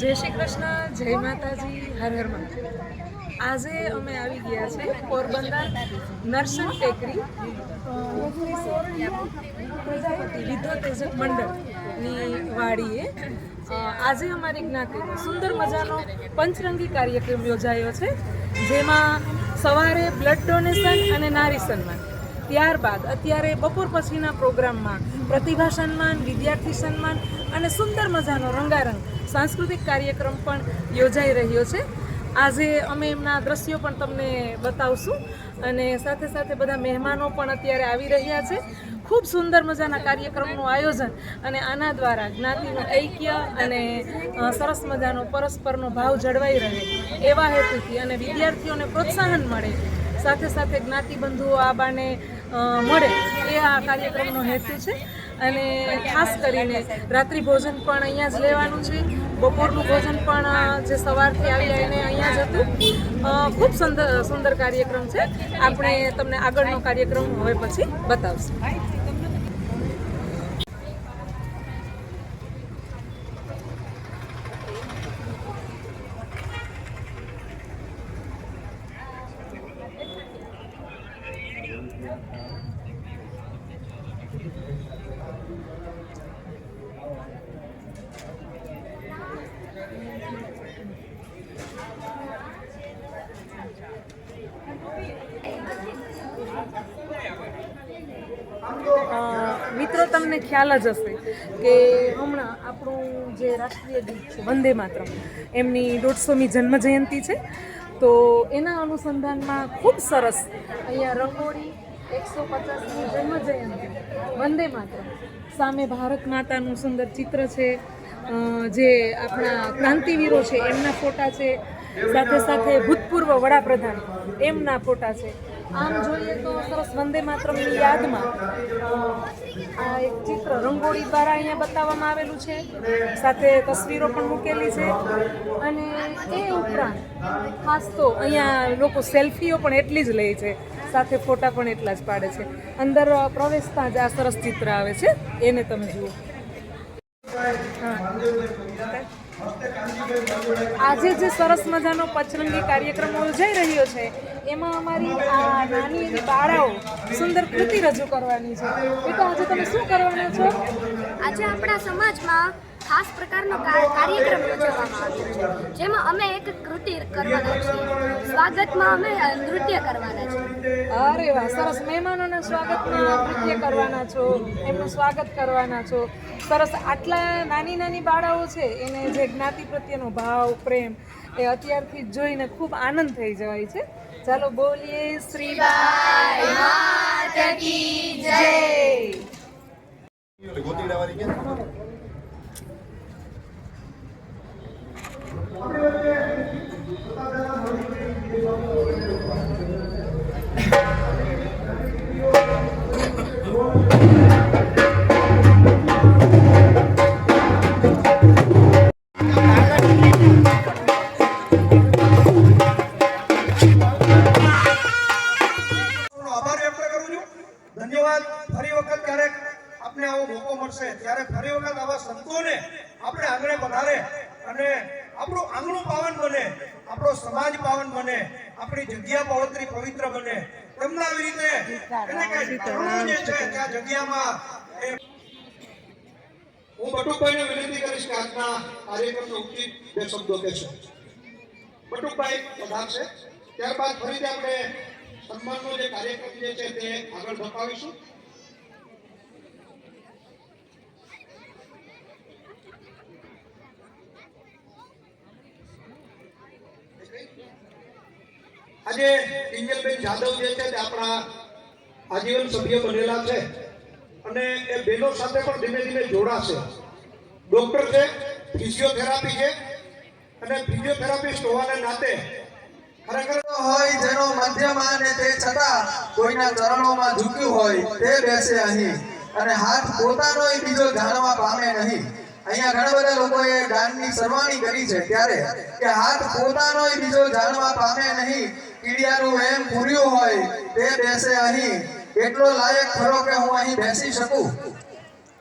જય શ્રી કૃષ્ણ, જય માતાજી, હર હર મહાદેવ. આજે અમે આવી ગયા છે પોરબંદર નરસણ ટેકરી પ્રજાપતિ વિદ્યોતેજક મંડળની વાડીએ. આજે અમારી જ્ઞાતિનો સુંદર મજાનો પંચરંગી કાર્યક્રમ યોજાયો છે, જેમાં સવારે બ્લડ ડોનેશન અને નારી સન્માન, ત્યારબાદ અત્યારે બપોર પછીના પ્રોગ્રામમાં પ્રતિભા સન્માન, વિદ્યાર્થી સન્માન અને સુંદર મજાનો રંગારંગ સાંસ્કૃતિક કાર્યક્રમ પણ યોજાઈ રહ્યો છે. આજે અમે એમના દ્રશ્યો પણ તમને બતાવશું અને સાથે સાથે બધા મહેમાનો પણ અત્યારે આવી રહ્યા છે. ખૂબ સુંદર મજાના કાર્યક્રમનું આયોજન અને આના દ્વારા જ્ઞાતિનું ઐક્ય અને સરસ મજાનો પરસ્પરનો ભાવ જળવાઈ રહે એવા હેતુથી અને વિદ્યાર્થીઓને પ્રોત્સાહન મળે, સાથે સાથે જ્ઞાતિબંધુઓ આબાને મળે એ આ કાર્યક્રમનો હેતુ છે. અને ખાસ કરીને રાત્રિ ભોજન પણ અહીંયા જ લેવાનું છે. બપોરનું ભોજન પણ જે સવારથી આવ્યા એને અહીંયા જ હતું. ખૂબ સુંદર કાર્યક્રમ છે. આપણે તમને આગળનો કાર્યક્રમ હવે પછી બતાવશું. મિત્રો, તમને ખ્યાલ જ હશે કે હમણાં આપણું જે રાષ્ટ્રીય ગીત છે વંદે માતરમ, એમની 150મી જન્મ જયંતિ છે. તો એના અનુસંધાનમાં ખૂબ સરસ અહીંયા રંગોળી 150મી જન્મ જયંતિ વંદે માતરમ સામે ભારત માતાનું સુંદર ચિત્ર છે, જે આપણા ક્રાંતિવીરો છે એમના ફોટા છે, સાથે સાથે ભૂતપૂર્વ વડાપ્રધાન એમના ફોટા છે. આમ જોઈએ તો સરસ વંદે માતરમની યાદમાં આ એક ચિત્ર રંગોળી દ્વારા અહીંયા બતાવવામાં આવેલું છે, સાથે તસવીરો પણ મૂકેલી છે. અને એ ઉપરાંત ખાસ તો અહીંયા લોકો સેલ્ફીઓ પણ એટલી જ લે છે, સાથે ફોટા પણ એટલા જ પાડે છે. અંદર પ્રવેશતા જ આ સરસ ચિત્ર આવે છે, એને તમે જુઓ. આજે જે સરસ મજાનો પચરંગી કાર્યક્રમ યોજાઈ રહ્યો છે એમાં અમારી આ નાની એવી બાળાઓ સુંદર કૃતિ રજૂ કરવાની છે. તો આજે તમે શું કરવાના છો? આજે આપણા સમાજમાં ખાસ પ્રકારનો કાર્યક્રમ યોજવામાં આવ્યો છે, જેમાં અમે એક કૃતિ કરવાના છીએ. સ્વાગતમાં અમે નૃત્ય કરવાના છીએ. અરે વાહ, સરસ. મહેમાનોના સ્વાગતમાં નૃત્ય કરવાના છો, એમનું સ્વાગત કરવાના છો. સરસ. આટલા નાની નાની બાળાઓ છે એને જે જ્ઞાતિ પ્રત્યેનો ભાવ, પ્રેમ એ અત્યારથી જોઈને ખૂબ આનંદ થઈ જવાય છે. ચાલો બોલીએ શ્રીબાઈ માતા કી જય. ધન્યવાદ. ફરી વખત ક્યારેક આપણે આવો મોકો મળશે ત્યારે ફરી વખત આવા સંતોને આપણે આંગણે પધારે અને આપણું આંગણું પાવન બને, આપણો સમાજ પાવન બને, આપણી જગ્યા પવિત્ર બને. તેમના આવી રીતે એને કઈ તરુણો જે છે ત્યાં જગ્યામાં હું બટુકભાઈને વિનંતી કરીશ કે આજના કાર્યક્રમનો ઉચિત બે શબ્દો કહેશે. બટુકભાઈ પધારશે, ત્યારબાદ ફરીથી આપણે સન્માનનો જે કાર્યક્રમ જે છે તે આગળ ધપાવીશું. આજે ઇન્જલબેન જાદવ જે છે તે આપણા આજીવન સભ્ય બનેલા છે અને એ બહેનો સાથે પણ ધીમે ધીમે જોડાશે. ડોક્ટર છે, ફિઝિયોથેરાપી છે અને ફિઝિયોથેરાપિસ્ટ હોવાના નાતે ખરેખર હોય જેનો મધ્યમાં અને તે છતાં કોઈના ચરણોમાં ઝૂક્યું હોય તે બેસે અહીં અને હાથ પોતાનોય બીજો જાણવા પામે નહીં. અહીંયા ઘણા બધા લોકોએ ગાનની સરવાણી કરી છે ત્યારે કે હાથ પોતાનોય બીજો જાણવા પામે નહીં, કીડિયાનું એમ પૂર્યું હોય તે બેસે અહીં. એટલો લાયક ખરો કે હું અહીં બેસી શકું.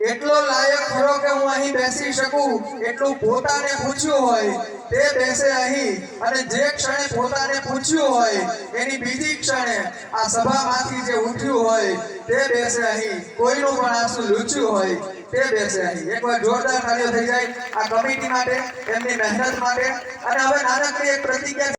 એટલો લાયક ખરો કે હું અહીં બેસી શકું એટલું પોતાને પૂછ્યું હોય તે બેસે અહીં, અને જે ક્ષણે પોતાને પૂછ્યું હોય એની બીજી ક્ષણે આ સભામાંથી જે ઉઠ્યું હોય તે બેસે અહીં, કોઈનું પણ આંસુ લૂછ્યું હોય તે બેસે અહીં. એકવાર જોરદાર તાળીઓ થઈ જાય આ કમિટી માટે, એમની મહેનત માટે. અને હવે નાનકડી એક પ્રતિજ્ઞા